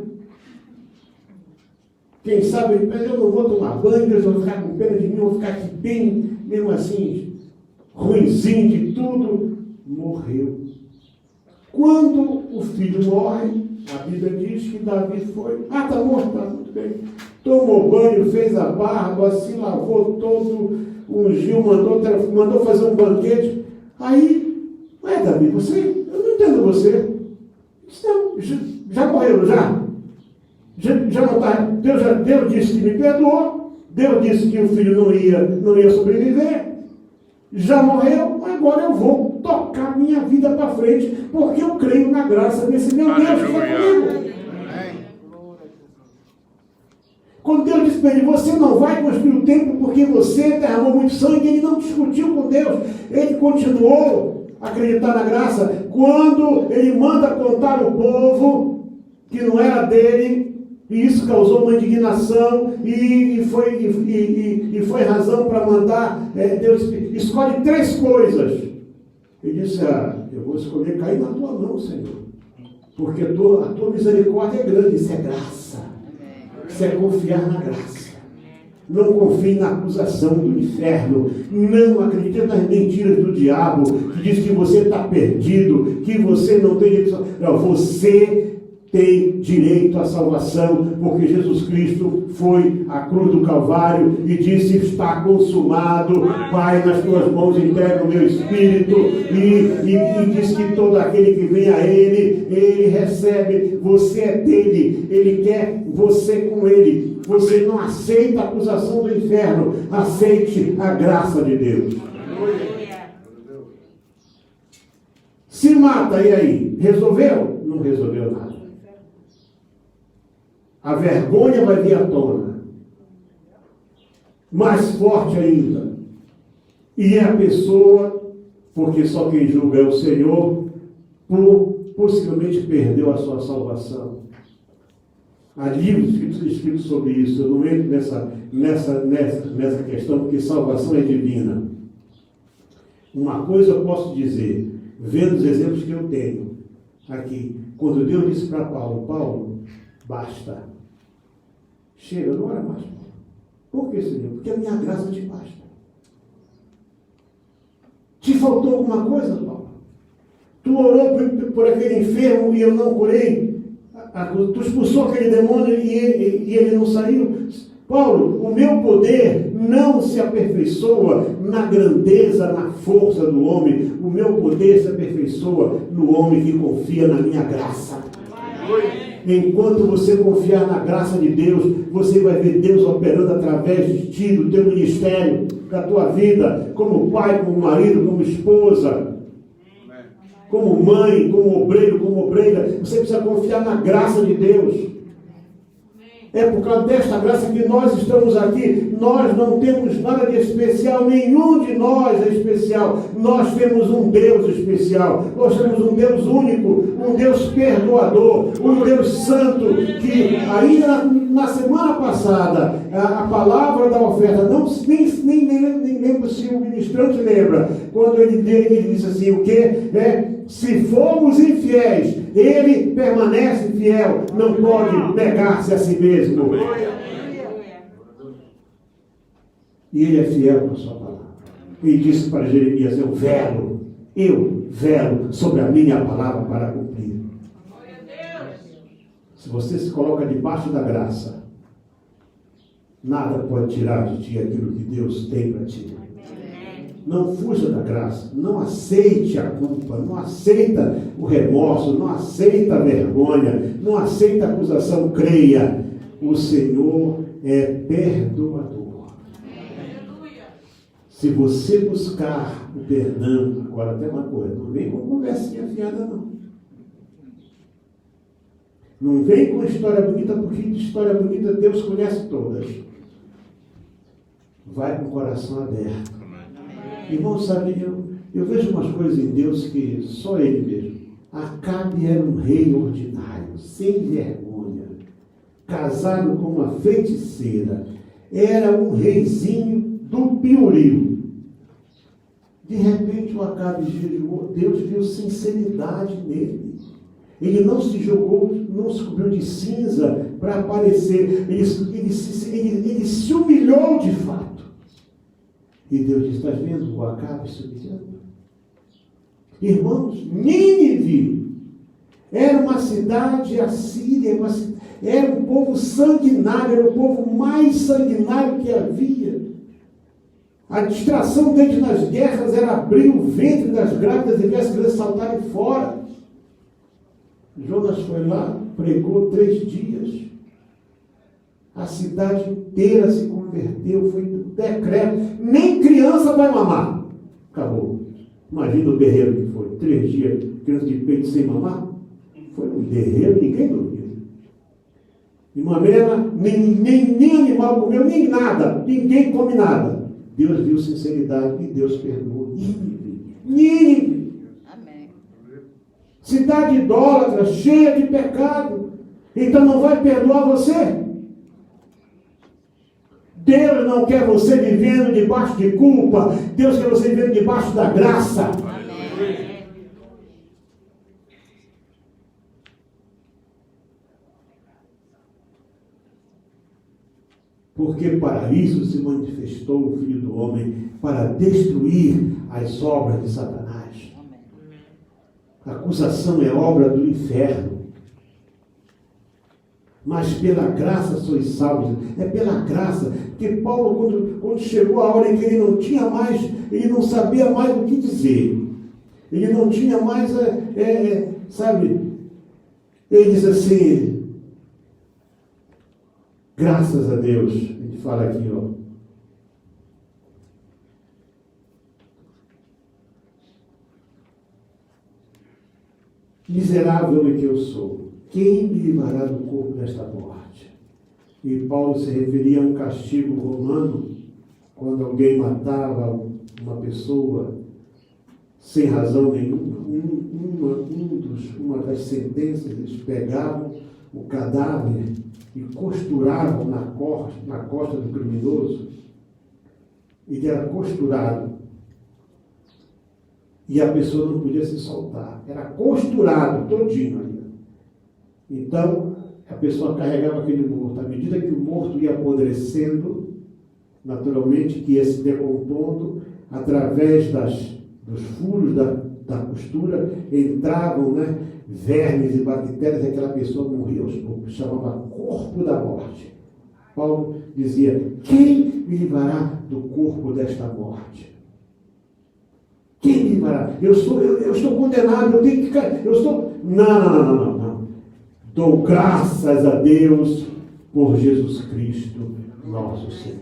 Quem sabe ele pensa, eu não vou tomar banho, Deus vai ficar com pena de mim, eu vou ficar aqui bem, mesmo assim, ruinzinho de tudo. Morreu. Quando o filho morre, a Bíblia diz que Davi foi, está morto, está muito bem. Tomou banho, fez a barba, se lavou todo, ungiu, mandou fazer um banquete. Aí, Davi, eu não entendo você. Não, já morreu, já? Já não está. Deus disse que me perdoou, Deus disse que o filho não ia sobreviver, já morreu, agora eu vou tocar minha vida para frente, porque eu creio na graça desse meu Deus que está comigo. Quando Deus disse para ele, você não vai construir o templo porque você derramou muito sangue, ele não discutiu com Deus, ele continuou a acreditar na graça. Quando ele manda contar o povo que não era dele, e isso causou uma indignação, e foi razão para mandar, Deus escolhe 3 coisas. Ele disse, eu vou escolher cair na tua mão, Senhor, porque a tua misericórdia é grande, isso é graça. Isso é confiar na graça. Não confie na acusação do inferno. Não acredite nas mentiras do diabo, que diz que você está perdido, que você não tem direito. Não, você tem direito à salvação, porque Jesus Cristo foi à cruz do Calvário e disse: está consumado. Pai, nas tuas mãos entrego o meu espírito, e diz que todo aquele que vem a ele recebe. Você é dele, ele quer você com ele. Você não aceita a acusação do inferno, aceite a graça de Deus. Se mata, e aí? Resolveu? Não resolveu nada. A vergonha vai vir à tona. Mais forte ainda. E a pessoa, porque só quem julga é o Senhor, possivelmente perdeu a sua salvação. Há livros escritos sobre isso. Eu não entro nessa questão, porque salvação é divina. Uma coisa eu posso dizer, vendo os exemplos que eu tenho aqui. Quando Deus disse para Paulo: Paulo, basta. Chega, não era mais. Por que, Senhor? Porque a minha graça te basta. Te faltou alguma coisa, Paulo? Tu orou por aquele enfermo e eu não curei? Tu expulsou aquele demônio e ele não saiu? Paulo, o meu poder não se aperfeiçoa na grandeza, na força do homem. O meu poder se aperfeiçoa no homem que confia na minha graça. Enquanto você confiar na graça de Deus, você vai ver Deus operando através de ti, do teu ministério, da tua vida, como pai, como marido, como esposa, como mãe, como obreiro, como obreira. Você precisa confiar na graça de Deus. É por causa desta graça que nós estamos aqui. Nós não temos nada de especial, nenhum de nós é especial. Nós temos um Deus especial. Nós temos um Deus único, um Deus perdoador, um Deus santo, que ainda na semana passada, a palavra da oferta, nem lembro se o ministrante lembra, quando ele disse assim, o quê? Se formos infiéis, ele permanece fiel, não pode negar-se a si mesmo. E ele é fiel com a sua palavra. Ele disse para Jeremias: eu velo sobre a minha palavra para cumprir. Se você se coloca debaixo da graça, nada pode tirar de ti aquilo que Deus tem para ti. Não fuja da graça, não aceite a culpa, não aceita o remorso, não aceita a vergonha, não aceita a acusação. Creia, o Senhor é perdoador. Se você buscar o perdão, agora tem uma coisa, não vem com conversinha fiada não. Não vem com história bonita, porque de história bonita Deus conhece todas. Vai com o coração aberto. Irmão, sabe, eu vejo umas coisas em Deus que só Ele mesmo. Acabe era um rei ordinário, sem vergonha, casado com uma feiticeira. Era um reizinho do piorio. De repente o Acabe jejuou, Deus viu sinceridade nele. Ele não se jogou, não se cobriu de cinza para aparecer. Ele se humilhou de fato. E Deus diz: estás vendo o Acabe se humilhando? Irmãos, Nínive era uma cidade assíria, era um povo sanguinário, era o povo mais sanguinário que havia. A distração deles nas guerras era abrir o ventre das grávidas e ver as crianças saltarem fora. Jonas foi lá, pregou 3 dias. A cidade inteira se converteu, foi decreto. Nem criança vai mamar. Acabou. Imagina o berreiro que foi. 3 dias, criança de peito sem mamar. Foi um berreiro, ninguém dormiu. E maneira, nem animal comeu, nem nada. Ninguém come nada. Deus viu sinceridade e Deus perdoou. Nínive. Amém. Cidade idólatra, cheia de pecado. Então não vai perdoar você? Deus não quer você vivendo debaixo de culpa. Deus quer você vivendo debaixo da graça. Amém. Porque para isso se manifestou o Filho do Homem, para destruir as obras de Satanás. A acusação é obra do inferno. Mas pela graça sois salvos. É pela graça. Porque Paulo, quando chegou a hora em que ele não tinha mais, ele não sabia mais o que dizer. Ele não tinha mais, sabe? Ele diz assim, graças a Deus. A gente fala aqui, ó. Miserável é que eu sou. Quem me livrará do corpo desta morte? E Paulo se referia a um castigo romano, quando alguém matava uma pessoa sem razão nenhuma. Uma das sentenças, eles pegavam o cadáver e costuravam na costa do criminoso. Ele era costurado. E a pessoa não podia se soltar. Era costurado todinho ainda. Então, a pessoa carregava aquele morto. À medida que o morto ia apodrecendo, naturalmente que ia se decompondo, através dos furos da costura, entravam, vermes e bactérias, e aquela pessoa morria aos poucos. Chamava corpo da morte. Paulo dizia, quem me livrará do corpo desta morte? Quem me livrará? Eu estou condenado, eu tenho que cair. Não. Dou graças a Deus por Jesus Cristo, nosso Senhor.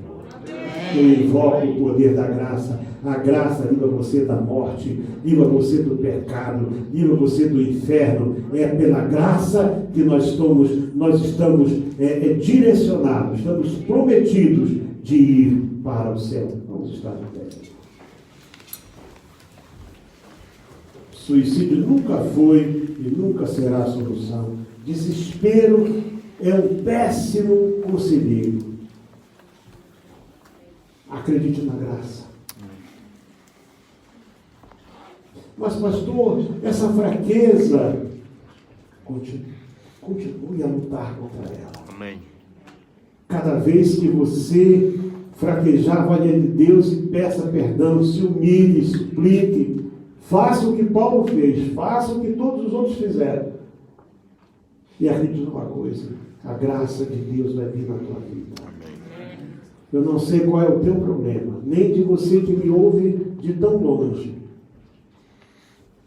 Eu invoco o poder da graça. A graça livra você da morte, livra você do pecado, livra você do inferno. É pela graça que nós estamos direcionados, estamos prometidos de ir para o céu. Vamos estar de pé. Suicídio nunca foi e nunca será a solução. Desespero é um péssimo conselheiro. Acredite na graça. Mas, pastor, essa fraqueza, continue a lutar contra ela. Amém. Cada vez que você fraquejar, vá diante de Deus e peça perdão, se humilhe, suplique. Faça o que Paulo fez, faça o que todos os outros fizeram. E acredite numa coisa, a graça de Deus vai vir na tua vida. Eu não sei qual é o teu problema, nem de você que me ouve de tão longe.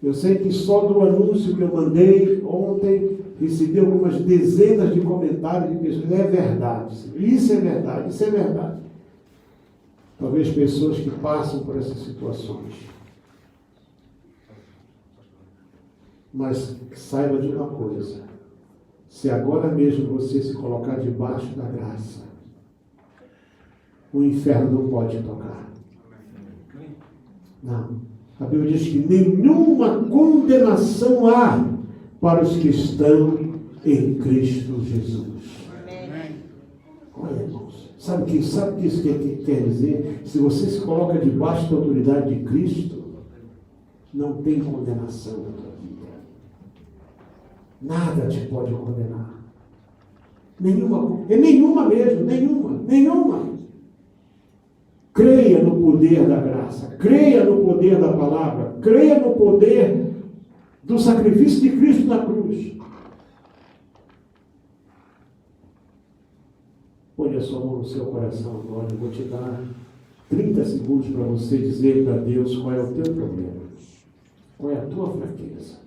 Eu sei que só do anúncio que eu mandei ontem, recebi algumas dezenas de comentários de pessoas. É verdade, isso é verdade, isso é verdade. Talvez pessoas que passam por essas situações. Mas saiba de uma coisa, se agora mesmo você se colocar debaixo da graça, o inferno não pode tocar. Não. A Bíblia diz que nenhuma condenação há para os que estão em Cristo Jesus. Olha, irmãos, sabe o que isso quer dizer? Se você se coloca debaixo da autoridade de Cristo, não tem condenação na tua vida. Nada te pode condenar. Nenhuma mesmo, nenhuma. Creia no poder da graça, creia no poder da palavra, creia no poder do sacrifício de Cristo na cruz. Põe a sua mão no seu coração agora, eu vou te dar 30 segundos para você dizer para Deus qual é o teu problema, qual é a tua fraqueza.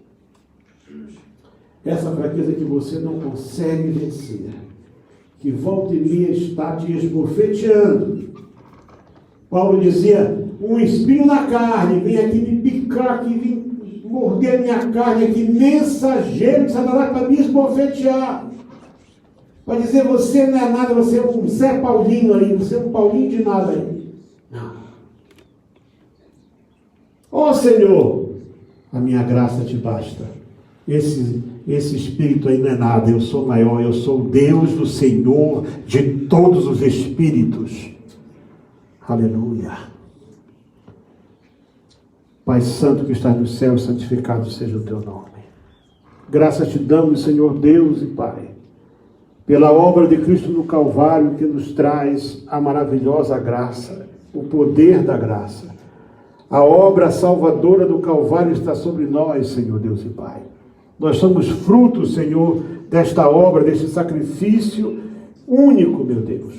Essa fraqueza que você não consegue vencer, que volta e meia está te esbofeteando. Paulo dizia, um espinho na carne, vem aqui me picar, aqui vem morder minha carne, aqui mensageiro de Satanás para me esbofetear. Para dizer, você não é nada, você é um Zé Paulinho aí, você é um Paulinho de nada aí. Não. Ó Senhor, a minha graça te basta. Esse espírito aí não é nada, eu sou maior, eu sou o Deus do Senhor de todos os espíritos. Aleluia. Pai Santo que estás no céu, santificado seja o teu nome. Graças te damos, Senhor Deus e Pai, pela obra de Cristo no Calvário, que nos traz a maravilhosa graça, o poder da graça. A obra salvadora do Calvário está sobre nós, Senhor Deus e Pai. Nós somos frutos, Senhor, desta obra, deste sacrifício único, meu Deus.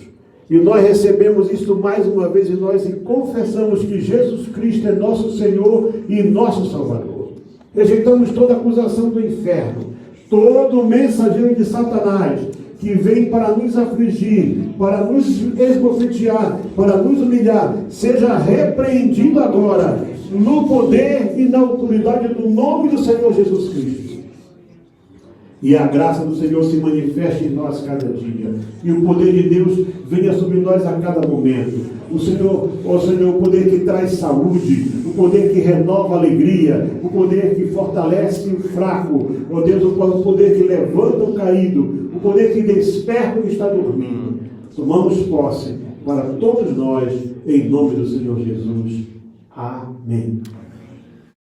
E nós recebemos isto mais uma vez em nós e confessamos que Jesus Cristo é nosso Senhor e nosso Salvador. Rejeitamos toda acusação do inferno, todo mensageiro de Satanás que vem para nos afligir, para nos esbofetear, para nos humilhar, seja repreendido agora, no poder e na autoridade do nome do Senhor Jesus Cristo. E a graça do Senhor se manifesta em nós cada dia. E o poder de Deus venha sobre nós a cada momento. O Senhor, o poder que traz saúde, o poder que renova a alegria, o poder que fortalece o fraco, ó Deus, o poder que levanta o caído, o poder que desperta o que está dormindo. Tomamos posse para todos nós, em nome do Senhor Jesus. Amém.